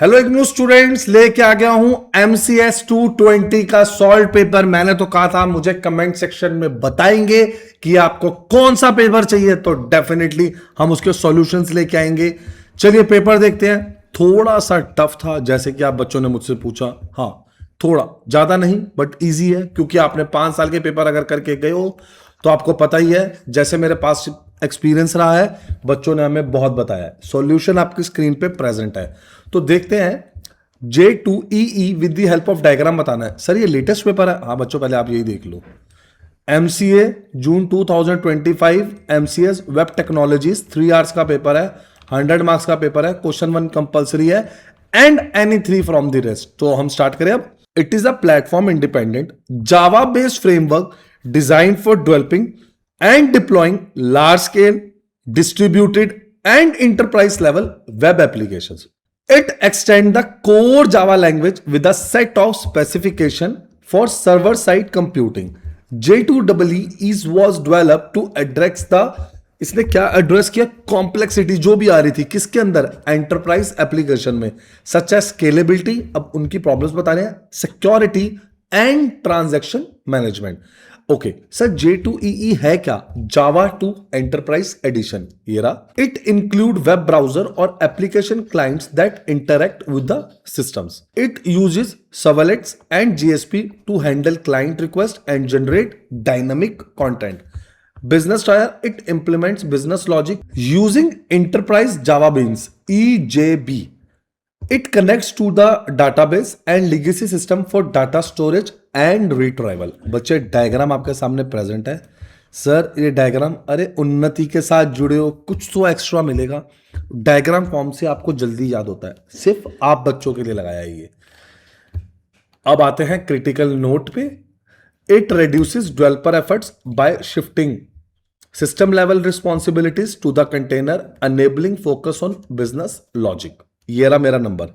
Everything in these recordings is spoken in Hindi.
हेलो इग्नू स्टूडेंट्स, लेके आ गया हूं MCS 220 का सॉल्व पेपर। मैंने तो कहा था मुझे कमेंट सेक्शन में बताएंगे कि आपको कौन सा पेपर चाहिए, तो डेफिनेटली हम उसके सॉल्यूशंस लेके आएंगे। चलिए पेपर देखते हैं। थोड़ा सा टफ था, जैसे कि आप बच्चों ने मुझसे पूछा। हाँ, थोड़ा ज्यादा नहीं बट इजी है, क्योंकि आपने 5 साल के पेपर अगर करके गए हो तो आपको पता ही है। जैसे मेरे पास एक्सपीरियंस रहा है, बच्चों ने हमें बहुत बताया है। सॉल्यूशन आपकी स्क्रीन पे प्रेजेंट है, तो देखते हैं। J2EE with the help of diagram बताना है। सर ये लेटेस्ट पेपर है? हाँ बच्चों, पहले आप यही देख लो। MCA जून 2025, MCS वेब टेक्नोलॉजीज 3 आवर्स का पेपर है, 100 मार्क्स का पेपर है। क्वेश्चन 1 कंपल्सरी है and any 3 from the rest. तो हम स्टार्ट करें अब। It is a platform independent Java based framework design for developing and deploying large scale distributed and enterprise level web applications. It extends the core Java language with a set of specification for server-side computing. J2EE was developed to address the, इसने क्या एड्रेस किया? कॉम्प्लेक्सिटी जो भी आ रही थी किसके अंदर? एंटरप्राइज एप्लीकेशन में, सच एज स्केलेबिलिटी, अब उनकी प्रॉब्लम्स बता रहे हैं, security and transaction management. Okay sir, J2EE है क्या? Java 2 enterprise edition. ये रहा। इट इंक्लूड वेब ब्राउजर और application clients that interact with the systems. It uses servlets and GSP to handle client request and generate dynamic content. Business Tier, it implements business logic using Enterprise Java Beans (EJB). It connects to the database and legacy system for data storage and retrieval. बच्चे डायग्राम आपके सामने प्रेजेंट है। सर ये डायग्राम, अरे उन्नति के साथ जुड़े हो, कुछ तो एक्स्ट्रा मिलेगा। डायग्राम फॉर्म से आपको जल्दी याद होता है, सिर्फ आप बच्चों के लिए लगाया है ये। अब आते हैं क्रिटिकल नोट पे। It reduces developer efforts by shifting system level responsibilities to the container, enabling focus on business logic. ये रहा मेरा नंबर,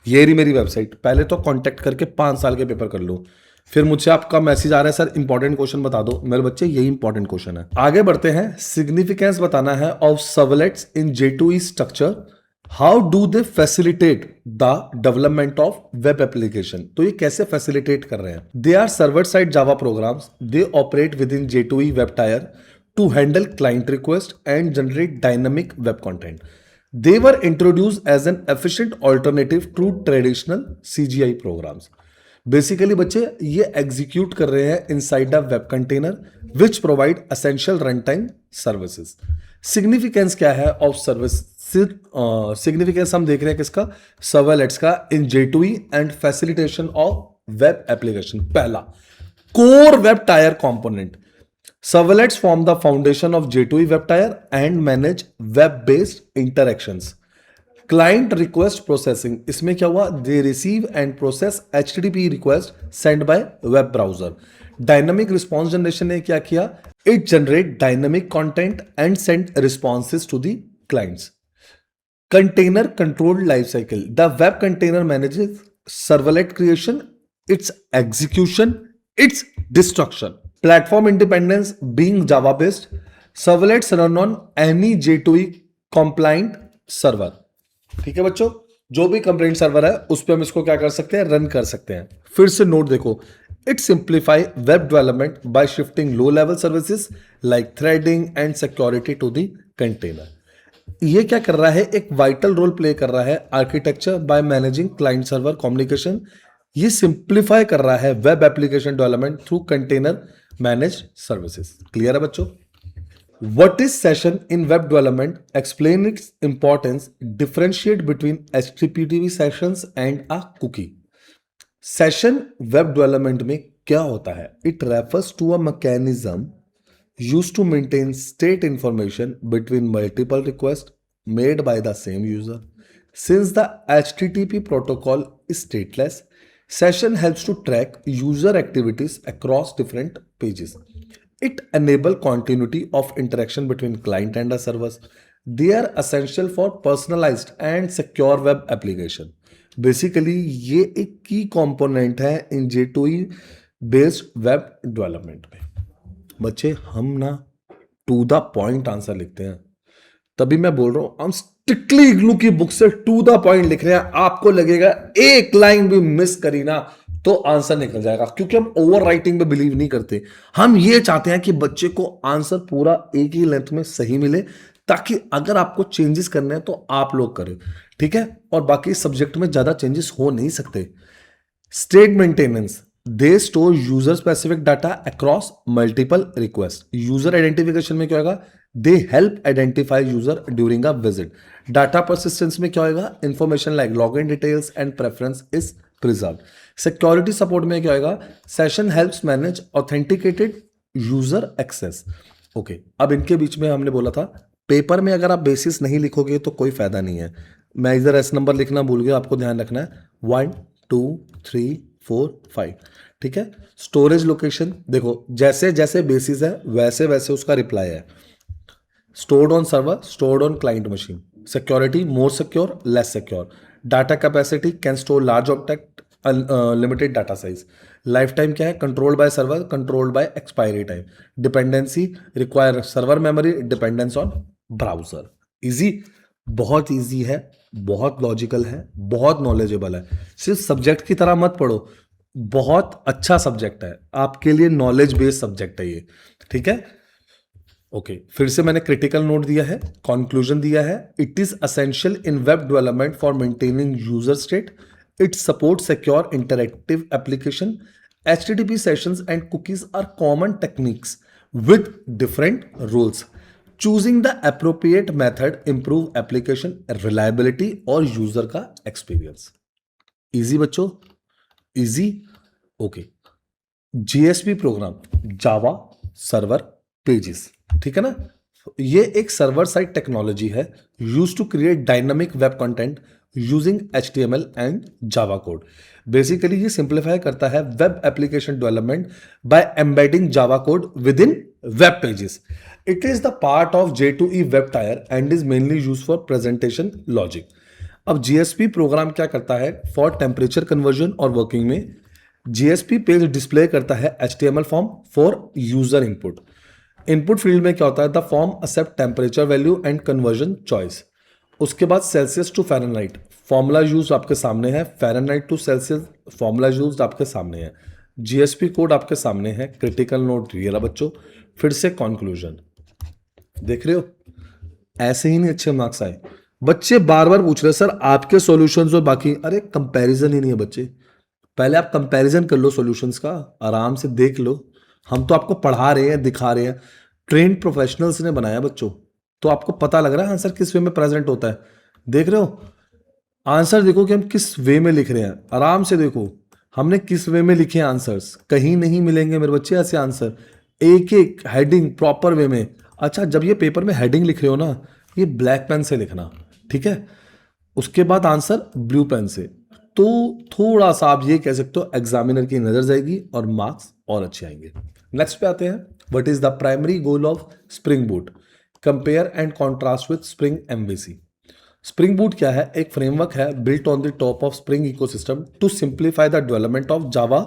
ये रही मेरी वेबसाइट। पहले तो कांटेक्ट करके 5 साल के पेपर कर लो, फिर मुझसे आपका मैसेज आ रहा है सर इंपॉर्टेंट क्वेश्चन बता दो। मेरे बच्चे यही इंपॉर्टेंट क्वेश्चन है। आगे बढ़ते हैं। सिग्निफिकेंस बताना है of servlets in J2E structure. How do they facilitate the development of web application? तो ये कैसे फैसिलिटेट कर रहे हैं? They are server side Java programs. They operate within J2E web tier to handle client request and generate dynamic web content. They were introduced as an efficient alternative to traditional CGI programs. Basically बच्चे ये एग्जीक्यूट कर रहे हैं inside a web container which provide essential run time services. Significance क्या है ऑफ सर्विस? सिग्निफिकेंस हम देख रहे हैं किसका? सर्वलेट्स का in J2E and facilitation of web application. पहला, core web tier component. Servlets form the foundation of J2E web tier and manage web-based interactions. Client request processing, इसमें क्या हुआ? They receive and process HTTP request sent by web browser. Dynamic response generation ने क्या किया? It generate dynamic content and send responses to the clients. Container controlled lifecycle. The web container manages servlet creation, its execution, its destruction. Platform independence, being Java based, servlets run on any J2E compliant server. ठीक है बच्चों, जो भी कंप्लेंट सर्वर है उस पर हम इसको क्या कर सकते हैं? रन कर सकते हैं। फिर से नोट देखो। It simplify web development by shifting low level services like threading and security to the container. ये क्या कर रहा है? एक वाइटल रोल प्ले कर रहा है architecture by managing client server communication. ये सिंप्लीफाई कर रहा है web application development through container managed services. Clear है बच्चों? What is session in web development? Explain its importance. Differentiate between HTTP sessions and a cookie. Session web development में क्या होता है? It refers to a mechanism used to maintain state information between multiple requests made by the same user. Since the HTTP protocol is stateless, session helps to track user activities across different pages. It enables continuity of interaction between client and the servers. They are essential for personalized and secure web application. Basically, ये एक की component है in J2E based web development में। बच्चे हम ना to the point आंसर लिखते हैं, तभी मैं बोल रहा हूं हम स्ट्रिक्टली इग्नू की बुक से टू द पॉइंट लिख रहे हैं, आपको लगेगा एक लाइन भी मिस करी ना तो आंसर निकल जाएगा, क्योंकि हम ओवर राइटिंग पे बिलीव नहीं करते। हम ये चाहते हैं कि बच्चे को आंसर पूरा एक ही लेंथ में सही मिले, ताकि अगर आपको चेंजेस करने हैं तो आप लोग करें, ठीक है। और बाकी सब्जेक्ट में ज्यादा चेंजेस हो नहीं सकते। State maintenance, they store user specific data across multiple request. User identification में क्या होगा, they help identify user during a visit. Data persistence में क्या होगा, information like log in details and preference is preserve. Security support में क्या होगा, session helps manage authenticated user access. Okay, अब इनके बीच में हमने बोला था पेपर में अगर आप बेसिस नहीं लिखोगे तो कोई फायदा नहीं है। मैं इधर एस नंबर लिखना भूल गया, आपको ध्यान रखना है 1 2 3 4 5, ठीक है। स्टोरेज लोकेशन देखो, जैसे जैसे बेसिस है वैसे वैसे उसका रिप्लाई है। Stored on server, stored on client machine. Security, more secure, less secure. Data capacity, can store large object, limited data size. Life time क्या है, controlled by server, controlled by expiry time. Dependency, require server memory, dependence on browser. Easy, बहुत इजी है, बहुत लॉजिकल है, बहुत नॉलेजेबल है। सिर्फ सब्जेक्ट की तरह मत पढ़ो, बहुत अच्छा सब्जेक्ट है आपके लिए, नॉलेज बेस्ड सब्जेक्ट है ये, ठीक है। ओके, फिर से मैंने क्रिटिकल नोट दिया है, कंक्लूजन दिया है। It is essential in web development for maintaining user state. It support secure interactive application. HTTP sessions and cookies are common techniques with different rules. Choosing the appropriate method improve application reliability और यूजर का एक्सपीरियंस। इजी बच्चों, easy. Okay, GSP program, Java server pages, ठीक है ना। ये एक सर्वर साइड टेक्नोलॉजी है use to create dynamic web content using HTML and Java code. Basically ये सिंप्लीफाई करता है web application development by embedding Java code within web pages. It is the part of J2E web tier and is mainly use for presentation logic. अब जीएसपी प्रोग्राम क्या करता है, फॉर टेम्परेचर कन्वर्जन और वर्किंग में जीएसपी पेज डिस्प्ले करता है HTML form for user input. Input field में क्या होता है, the form accept temperature value and conversion choice. उसके बाद Celsius to Fahrenheit formula use आपके सामने है, Fahrenheit to Celsius formula use आपके सामने है, जीएसपी कोड आपके सामने है, क्रिटिकल नोट ये रहा बच्चों। फिर से कंक्लूजन देख रहे हो, ऐसे ही नहीं अच्छे मार्क्स आए। बच्चे बार बार पूछ रहे सर आपके सॉल्यूशंस और बाकी, अरे कंपैरिजन ही नहीं है बच्चे। पहले आप कंपैरिजन कर लो सॉल्यूशंस का, आराम से देख लो। हम तो आपको पढ़ा रहे हैं, दिखा रहे हैं, ट्रेंड प्रोफेशनल्स ने बनाया बच्चों, तो आपको पता लग रहा है आंसर किस वे में प्रेजेंट होता है। देख रहे हो, आंसर देखो कि हम किस वे में लिख रहे हैं, आराम से देखो हमने किस वे में लिखे आंसर्स। कहीं नहीं मिलेंगे मेरे बच्चे ऐसे आंसर, एक एक हेडिंग प्रॉपर वे में। अच्छा, जब ये पेपर में हेडिंग लिख रहे हो ना, ये ब्लैक पेन से लिखना, ठीक है। उसके बाद आंसर ब्लू पेन से, तो थोड़ा सा आप ये कह सकते हो एग्जामिनर की नजर जाएगी और मार्क्स और अच्छे आएंगे। नेक्स्ट पे आते हैं, what is the primary goal of Spring Boot, compare and contrast with Spring MVC। Spring Boot क्या है, एक फ्रेमवर्क है built on the top of Spring ecosystem to simplify the development of Java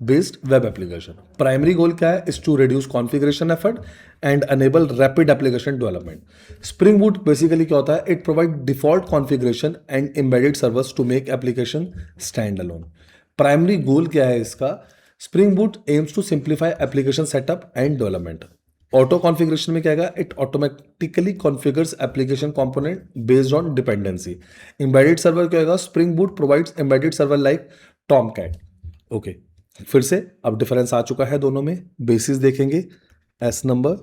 based web application. Primary goal क्या है, is to reduce configuration effort and enable rapid application development. Spring Boot basically क्या होता है, it provide default configuration and embedded servers to make application stand alone. Primary goal क्या है इसका, Spring Boot aims to simplify application setup and development. Auto configuration में क्या है, it automatically configures application component based on dependency. Embedded server क्या होगा, Spring Boot provides embedded server like Tomcat. Okay, फिर से अब डिफरेंस आ चुका है दोनों में। बेसिस देखेंगे, एस नंबर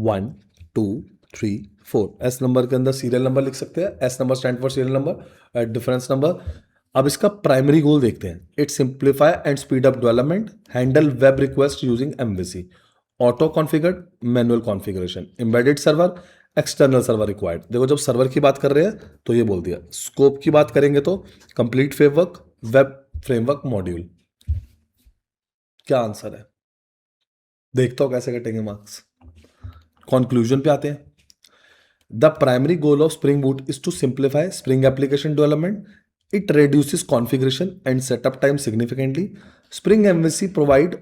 1 2 3 4, एस नंबर के अंदर सीरियल नंबर लिख सकते हैं, S number stand for serial number, difference number. अब इसका प्राइमरी गोल देखते हैं, it simplify and speed up development, handle web request using MVC, auto configured, manual configuration, embedded server, external server required. देखो जब सर्वर की बात कर रहे हैं तो ये बोल दिया, स्कोप की बात करेंगे तो complete framework, web framework module. क्या आंसर है, देखता हो कैसे कटेंगे मार्क्स। कंक्लूजन पे आते हैं, the primary goal of Spring Boot is to simplify Spring application development. It reduces configuration and setup time significantly. Spring MVC provide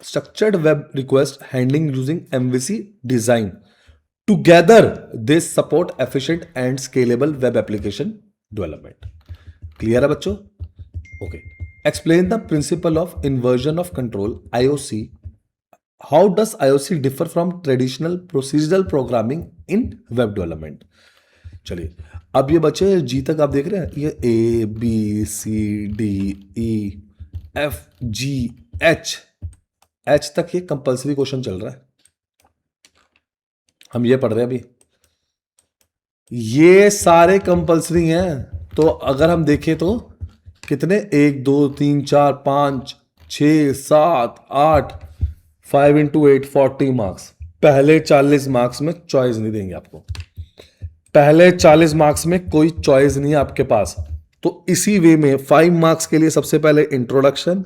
structured web request handling using MVC design together they support efficient and scalable web application development. Clear है बच्चों? Okay, explain the principle of inversion of control IOC. How does IOC differ from traditional procedural programming in web development. चलिए, अब ये बच्चे जी तक आप देख रहे हैं, ये A B C D E F G H तक ये कंपल्सरी क्वेश्चन चल रहा है, हम ये पढ़ रहे हैं अभी, ये सारे कंपल्सरी हैं। तो अगर हम देखें तो कितने, 1 2 3 4 5 6 7 8, 5 इंटू 8 40 मार्क्स। पहले 40 मार्क्स में चॉइस नहीं देंगे आपको, पहले 40 मार्क्स में कोई चॉइस नहीं है आपके पास। तो इसी वे में 5 मार्क्स के लिए सबसे पहले इंट्रोडक्शन,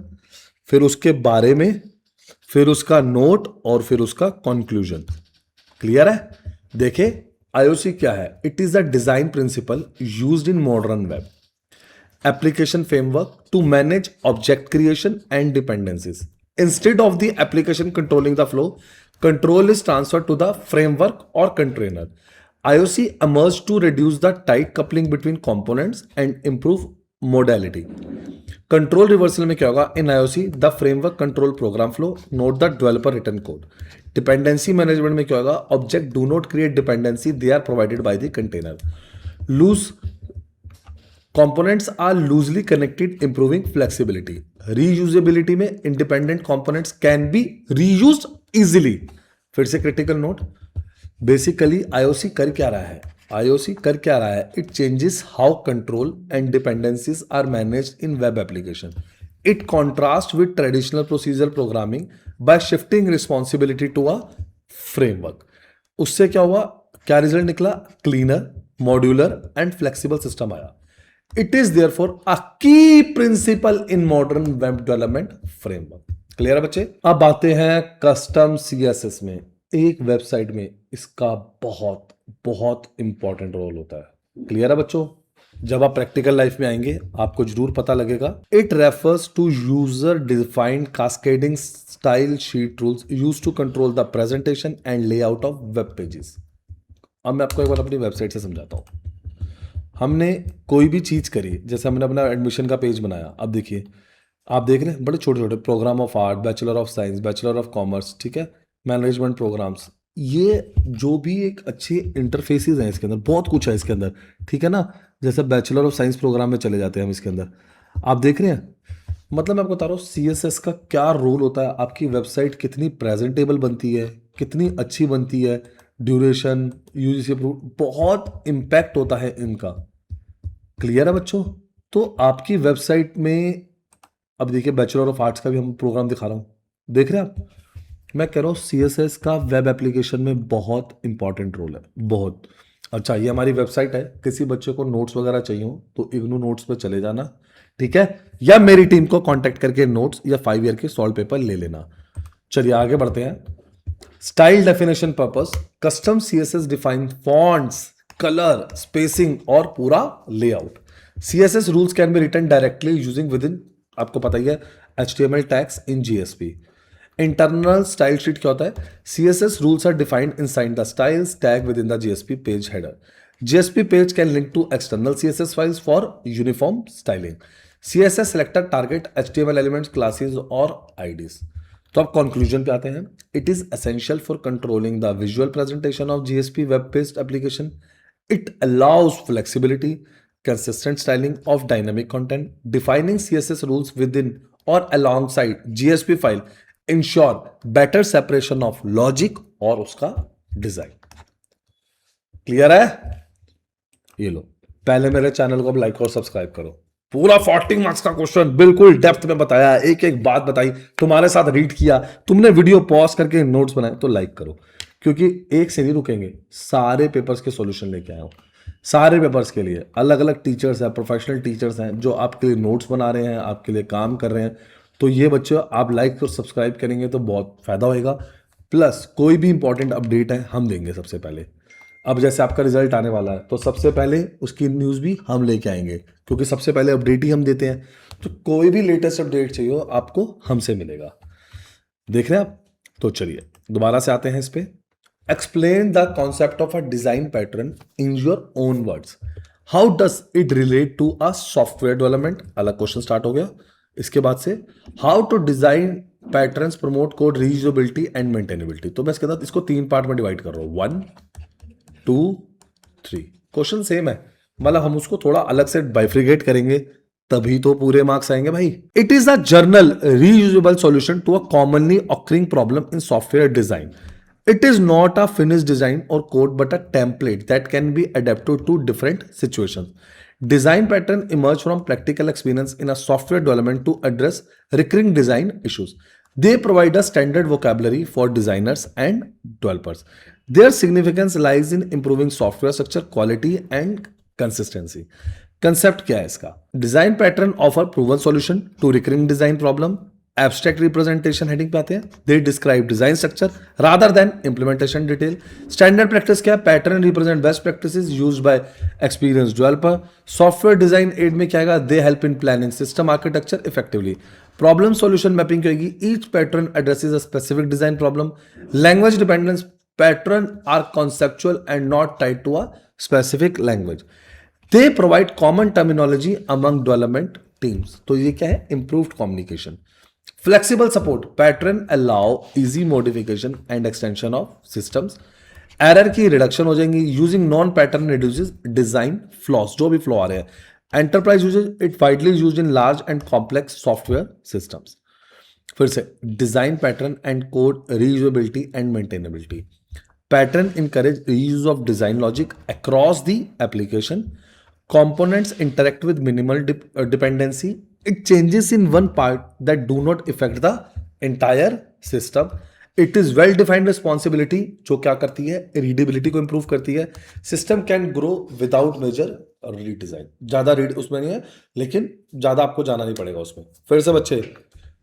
फिर उसके बारे में, फिर उसका नोट और फिर उसका कंक्लूजन। क्लियर है? देखिए आईओसी क्या है, it is the design principle used in modern web application framework to manage object creation and dependencies. Instead of the application controlling the flow, control is transferred to the framework or container. IOC emerged to reduce the tight coupling between components and improve modality. Control reversal में क्या होगा? In IOC, the framework control program flow, not the developer written code. Dependency management में क्या होगा? Object do not create dependency, they are provided by the container. Loose Components are loosely connected, improving flexibility. Reusability में independent components can be reused easily. फिर से critical note, basically IOC कर क्या रहा है? IOC कर क्या रहा है? It changes how control and dependencies are managed in web application. It contrasts with traditional procedural programming by shifting responsibility to a framework. उससे क्या हुआ? क्या रिजल्ट निकला? Cleaner, modular and flexible system आया। It is therefore a key principle in modern web development framework. Clear है बच्चे? अब आते हैं कस्टम CSS में। एक वेबसाइट में इसका बहुत बहुत इंपॉर्टेंट रोल होता है। क्लियर है बच्चों? जब आप प्रैक्टिकल लाइफ में आएंगे आपको जरूर पता लगेगा। It refers to user defined cascading style sheet rules use to control the presentation and layout of web pages. अब मैं आपको एक बार अपनी वेबसाइट से समझाता हूँ। हमने कोई भी चीज़ करी, जैसे हमने अपना एडमिशन का पेज बनाया, अब देखिए आप देख रहे हैं बड़े छोटे छोटे program of art, bachelor of science, bachelor of commerce, ठीक है, मैनेजमेंट प्रोग्राम्स, ये जो भी एक अच्छे इंटरफेसेस हैं इसके अंदर, बहुत कुछ है इसके अंदर, ठीक है ना। जैसे बैचलर ऑफ साइंस प्रोग्राम में चले जाते हैं हम, इसके अंदर आप देख रहे हैं, मतलब मैं आपको बता रहा हूँ CSS का क्या रोल होता है, आपकी वेबसाइट कितनी प्रेजेंटेबल बनती है, कितनी अच्छी बनती है, ड्यूरेशन, यूजीसी प्रूफ, बहुत इम्पैक्ट होता है इनका। क्लियर है बच्चों? तो आपकी वेबसाइट में अब देखिए बैचलर ऑफ आर्ट्स का भी हम प्रोग्राम दिखा रहा हूँ, देख रहे हैं आप। मैं कह रहा हूँ CSS का वेब एप्लीकेशन में बहुत इंपॉर्टेंट रोल है, बहुत। अच्छा, ये हमारी वेबसाइट है, किसी बच्चे को नोट्स वगैरह चाहिए हो तो इग्नू नोट्स पे चले जाना, ठीक है, या मेरी टीम को कांटेक्ट करके नोट्स या 5 ईयर के सॉल्व पेपर ले लेना। चलिए आगे बढ़ते हैं। Style definition purpose, custom CSS define fonts, colour, spacing और पूरा layout. CSS rules can be written directly using within, आपको पता ही है, HTML tags in GSP। Internal style sheet क्या होता है? CSS rules are defined inside the styles tag within the GSP page header. GSP page can link to external CSS files for uniform styling. CSS selector target HTML elements, classes और IDs। तो अब कंक्लूजन पे आते हैं। It is essential for controlling the visual presentation of GSP web based application. It allows flexibility, consistent styling of dynamic content, defining CSS rules within और alongside GSP file ensure better separation of logic और उसका डिजाइन। क्लियर है? ये लो, पहले मेरे चैनल को अब लाइक और सब्सक्राइब करो। पूरा 40 मार्क्स का क्वेश्चन बिल्कुल डेप्थ में बताया, एक एक बात बताई, तुम्हारे साथ रीड किया, तुमने वीडियो पॉज करके नोट्स बनाए, तो लाइक करो, क्योंकि एक से नहीं रुकेंगे, सारे पेपर्स के सॉल्यूशन लेके आया हूं। सारे पेपर्स के लिए अलग अलग टीचर्स हैं, प्रोफेशनल टीचर्स हैं जो आपके लिए नोट्स बना रहे हैं, आपके लिए काम कर रहे हैं। तो ये बच्चों आप लाइक और सब्सक्राइब करेंगे तो बहुत फायदा होएगा। प्लस कोई भी इंपॉर्टेंट अपडेट है हम देंगे सबसे पहले। अब जैसे आपका रिजल्ट आने वाला है तो सबसे पहले उसकी न्यूज़ भी हम लेके आएंगे, क्योंकि सबसे पहले अपडेट ही हम देते हैं। तो कोई भी लेटेस्ट अपडेट चाहिए हो आपको हमसे मिलेगा। देख रहे हैं आप? तो चलिए दोबारा से आते हैं इस पे। Explain the concept of a design pattern in your own words. How does it relate to a software development? अलग क्वेश्चन स्टार्ट हो गया. इसके बाद से how to design patterns promote code reusability and maintainability. तो मैं इसके साथ इसको 3 पार्ट में डिवाइड कर रहा हूं. 1 2 3. क्वेश्चन सेम है, मतलब हम उसको थोड़ा अलग से बाइफ्रिकेट करेंगे तभी तो पूरे मार्क्स आएंगे भाई. It is a general reusable solution to a commonly occurring problem in software design. It is not a finished design or code but a template that can be adapted to different situations. Design pattern emerge from practical experience in a software development to address recurring design issues. They provide a standard vocabulary for designers and developers. Their significance lies in improving software structure, quality and consistency. Concept क्या है इसका? Design pattern offer proven solution to recurring design problem. Abstract representation heading पे आते हैं. They describe design structure rather than implementation detail. Standard practice क्या है? Pattern represent best practices used by experience developer. Software design aid में क्या आएगा? They help in planning system architecture effectively. Problem solution mapping क्या होगी? Each pattern addresses a specific design problem. Language dependence pattern are conceptual and not tied to a specific language. They provide common terminology among development teams. तो ये क्या है? Improved communication. Flexible support pattern allow easy modification and extension of systems. Error की रिडक्शन हो जाएंगी. Using known pattern reduces design flaws. जो भी फ्लॉ आ रहे हैं. Enterprise usage it widely used in large and complex software systems. फिर से design pattern and code reusability and maintainability. Pattern encourage reuse of design logic across the application. Components interact with minimal dependency. It changes in one part that do not affect the entire system. It is well defined responsibility जो क्या करती है? रीडेबिलिटी को इंप्रूव करती है. System can grow without major redesign. ज्यादा रीड उसमें नहीं है, लेकिन ज्यादा आपको जाना नहीं पड़ेगा उसमें. फिर से बच्चे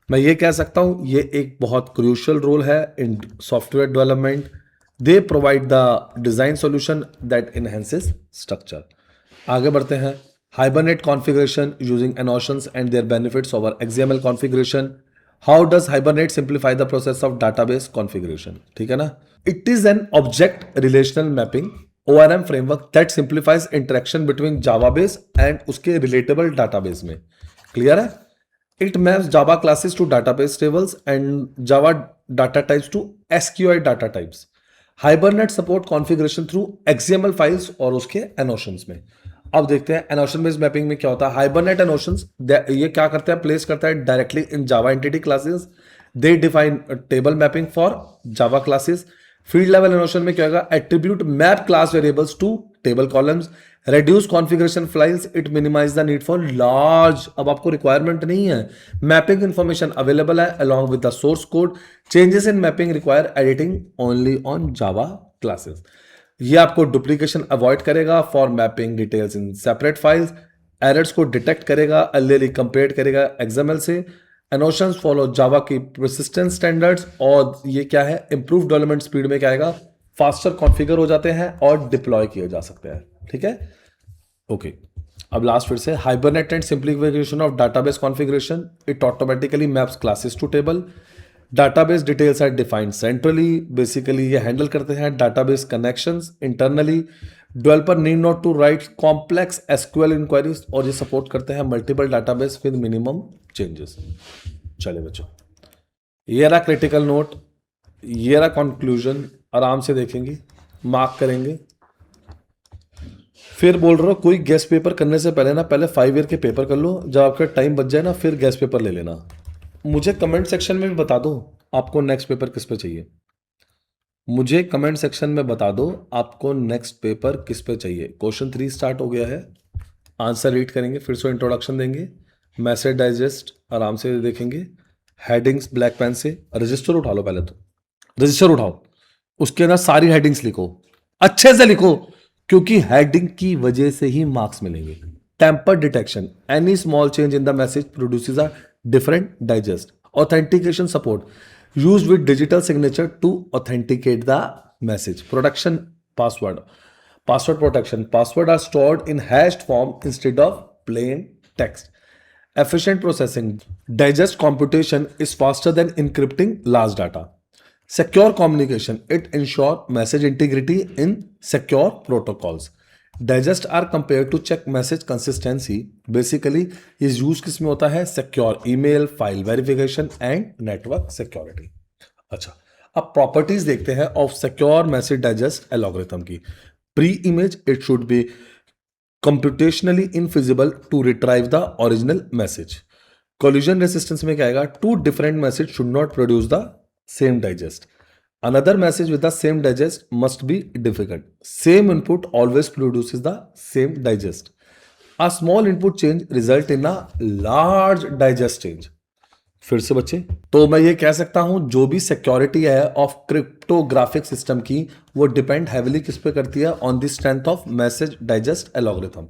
मैं ये कह सकता हूं ये एक बहुत क्रूशियल रोल है in software development. They provide the design solution that enhances structure. आगे बढ़ते हैं. Hibernate configuration using annotations and their benefits over XML configuration. How does hibernate simplify the process of database configuration? ठीक है ना. It is an object relational mapping ORM framework that simplifies interaction between Java base and उसके रिलेटेबल डाटाबेस में. क्लियर है? It maps Java classes to database tables and Java data types to SQI data types. Hibernate support configuration through XML files और उसके एनोशंस में. अब देखते हैं एनोशन बेस्ड मैपिंग में क्या होता है. हाइबरनेट एनोशंस ये क्या करता है? प्लेस करता है directly in Java entity classes. They define table mapping for Java classes. Field level annotation में क्या होगा? Attribute map class variables to table columns. Reduce configuration files. It minimize the need for large. अब आपको रिक्वायरमेंट नहीं है. मैपिंग इंफॉर्मेशन अवेलेबल है along with the source code. Changes in mapping require editing only on Java classes. ये आपको डुप्लीकेशन अवॉइड करेगा for mapping details in separate files. Errors को डिटेक्ट करेगा, अर्लियरली कंपेयर करेगा XML से. एनोशंस फॉलो जावा की परसिस्टेंस स्टैंडर्ड्स. और ये क्या है? इंप्रूव डेवलपमेंट स्पीड में क्या आएगा? फास्टर कॉन्फ़िगर हो जाते हैं और डिप्लॉय किए जा सकते हैं. ठीक है, ओके. अब लास्ट फिर से Hibernate and simplification of database configuration. It automatically maps classes to table. Database details are defined centrally. Basically ये हैंडल करते हैं database connections internally. Developer need not to write complex SQL inquiries. और ये सपोर्ट करते हैं multiple database with minimum changes. चलिए बच्चों, ये रहा क्रिटिकल नोट, ये रहा कंक्लूजन. आराम से देखेंगे, मार्क करेंगे. फिर बोल रहा हूँ कोई गेस्ट पेपर करने से पहले ना पहले 5 ईयर के पेपर कर लो. जब आपका टाइम बच जाए ना फिर गेस्ट पेपर ले लेना. मुझे कमेंट सेक्शन में भी बता दो आपको नेक्स्ट पेपर किस पे चाहिए. मुझे कमेंट सेक्शन में बता दो आपको नेक्स्ट पेपर किस पे चाहिए. क्वेश्चन 3 स्टार्ट हो गया है. आंसर रीड करेंगे, फिर से इंट्रोडक्शन देंगे, मैसेज डाइजेस्ट आराम से देखेंगे, हेडिंग्स ब्लैक पेन से. रजिस्टर उठा लो, पहले तो रजिस्टर उठाओ, उसके अंदर सारी हेडिंग्स लिखो, अच्छे से लिखो, क्योंकि हेडिंग की वजह से ही मार्क्स मिलेंगे. Tamper detection. Any small change in the message produces a different digest. Authentication support used with digital signature to authenticate the message. Protection password. Password protection. Password are stored in hashed form instead of plain text. Efficient processing. Digest computation is faster than encrypting large data. Secure communication, it ensure message integrity in secure protocols. Digest are compared to check message consistency. Basically इस यूज किस में होता है? Secure email, file verification and network security. अच्छा, अब प्रॉपर्टीज देखते हैं of secure message digest algorithm की। Pre image, it should be computationally infeasible to retrieve the original message. Collision resistance में क्या आएगा? Two different message should not produce the same digest. Another message with the same digest must be difficult. Same input always produces the same digest. A small input change result in a large digest change. फिर से बच्चे, तो मैं ये कह सकता हूं जो भी सिक्योरिटी है ऑफ क्रिप्टोग्राफिक सिस्टम की वो डिपेंड हैविली किस पे करती है? On the strength of message digest algorithm.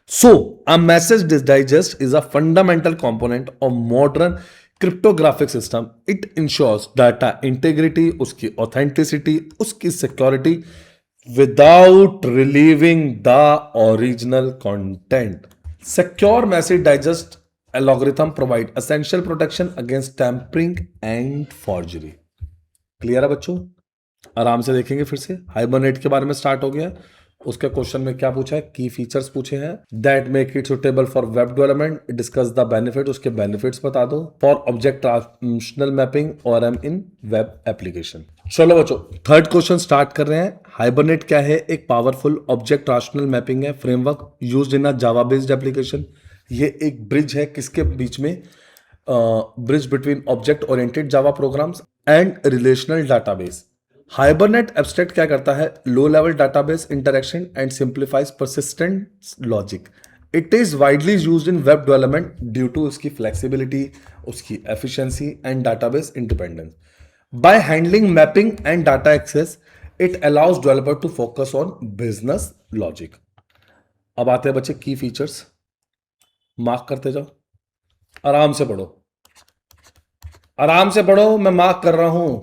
So a message digest is a fundamental component of modern cryptographic system. It ensures data integrity, उसकी ऑथेंटिसिटी, उसकी security without revealing the original content. Secure message digest algorithm provide essential protection against tampering and forgery. Clear है बच्चों? आराम से देखेंगे फिर से। हाइबरनेट के बारे में स्टार्ट हो गया। उसके क्वेश्चन में क्या पूछा है? की फीचर्स पूछे हैं। That make it suitable for web development, discuss the benefit, उसके बेनिफिट्स बता दो। फॉर ऑब्जेक्ट ट्रांसलेशनल मैपिंग और एम इन वेब एप्लीकेशन। चलो बच्चों, थर्ड क्वेश्चन स्टार्ट कर रहे हैं। हाइबरनेट क्या है? एक पावरफुल ऑब्जेक्ट ट्रांसलेशनल मैपिंग है framework used in a Java based application. ये एक ब्रिज है किसके बीच में? Bridge between object oriented Java programs and relational database. Hibernate abstract क्या करता है? Low level database interaction and simplifies persistent logic. It is widely used in web development due to उसकी फ्लेक्सिबिलिटी, उसकी efficiency and database independence. By handling mapping and data access, it allows developer to focus on business logic. अब आते हैं बच्चे की फीचर्स। मार्क करते जाओ, आराम से पढ़ो, आराम से पढ़ो, मैं मार्क कर रहा हूं।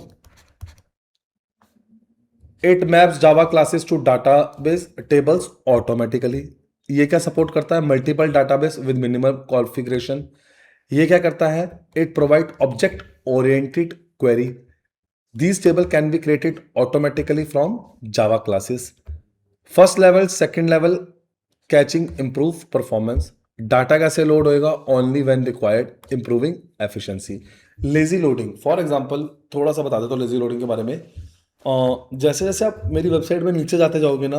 It maps Java classes to database tables automatically. ये क्या सपोर्ट करता है? Multiple database with minimum configuration. ये क्या करता है? It provide object oriented query. These table can be created automatically from Java classes. First level, second level caching, improve performance. Data कैसे लोड होएगा? Only when required, improving efficiency. Lazy loading, for example थोड़ा सा बता देता हूं लेजी लोडिंग के बारे में। जैसे जैसे आप मेरी वेबसाइट में नीचे जाते जाओगे ना,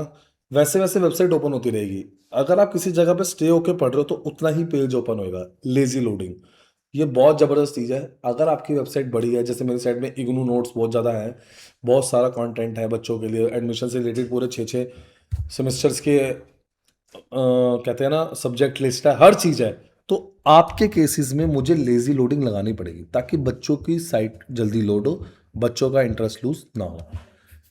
वैसे वैसे वेबसाइट ओपन होती रहेगी। अगर आप किसी जगह पे स्टे होकर पढ़ रहे हो तो उतना ही पेज ओपन होएगा। लेजी लोडिंग ये बहुत ज़बरदस्त चीज़ है। अगर आपकी वेबसाइट बड़ी है, जैसे मेरी साइट में इग्नू नोट्स बहुत ज़्यादा है, बहुत सारा कंटेंट है बच्चों के लिए, एडमिशन से रिलेटेड पूरे 6 सेमेस्टर्स के कहते हैं ना सब्जेक्ट लिस्ट है, हर चीज़ है, तो आपके केसेस में मुझे लेजी लोडिंग लगानी पड़ेगी ताकि बच्चों की साइट जल्दी लोड हो, बच्चों का इंटरेस्ट लूज ना हो।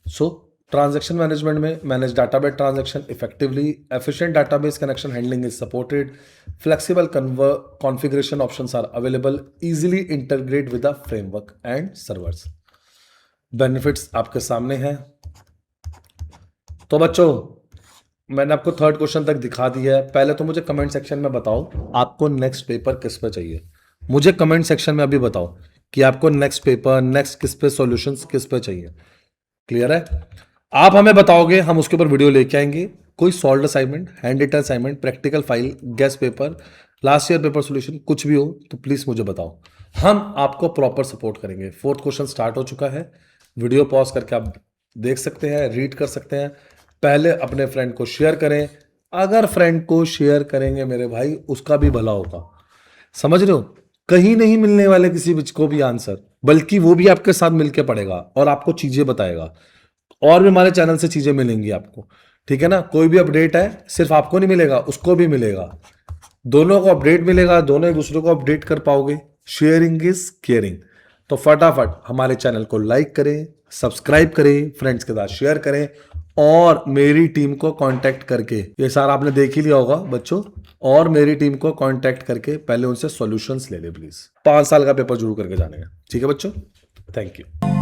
सो ट्रांजैक्शन मैनेजमेंट में manage database transaction effectively, efficient database connection handling is supported, flexible configuration options are available, easily integrate with the framework and servers. Benefits आपके सामने हैं। तो बच्चों मैंने आपको थर्ड क्वेश्चन तक दिखा दिया है। पहले तो मुझे कमेंट सेक्शन में बताओ आपको नेक्स्ट पेपर किस पे चाहिए। मुझे कमेंट सेक्शन में अभी बताओ कि आपको नेक्स्ट पेपर, नेक्स्ट किस पे सॉल्यूशंस किस पे चाहिए। क्लियर है? आप हमें बताओगे, हम उसके ऊपर वीडियो लेके आएंगे। कोई solve assignment, handwritten assignment, practical file, guess paper, last year paper solution, कुछ भी हो तो प्लीज मुझे बताओ, हम आपको प्रॉपर सपोर्ट करेंगे। फोर्थ क्वेश्चन स्टार्ट हो चुका है, वीडियो पॉज करके आप देख सकते हैं, रीड कर सकते हैं। पहले अपने फ्रेंड को शेयर करें। अगर फ्रेंड को शेयर करेंगे मेरे भाई, उसका भी भला होगा। समझ रहे हो? कहीं नहीं मिलने वाले किसी बच्चे को भी आंसर, बल्कि वो भी आपके साथ मिलके पढ़ेगा और आपको चीजें बताएगा। और भी हमारे चैनल से चीजें मिलेंगी आपको, ठीक है ना? कोई भी अपडेट है सिर्फ आपको नहीं मिलेगा, उसको भी मिलेगा, दोनों को अपडेट मिलेगा, दोनों एक दूसरे को अपडेट कर पाओगे। Sharing is caring. तो फटाफट हमारे चैनल को लाइक करें, सब्सक्राइब करें, फ्रेंड्स के साथ शेयर करें और मेरी टीम को कांटेक्ट करके, ये सारा आपने देख ही लिया होगा बच्चों, और मेरी टीम को कांटेक्ट करके पहले उनसे सॉल्यूशंस ले ले प्लीज। 5 साल का पेपर जरूर करके जाने का, ठीक है बच्चों? Thank you.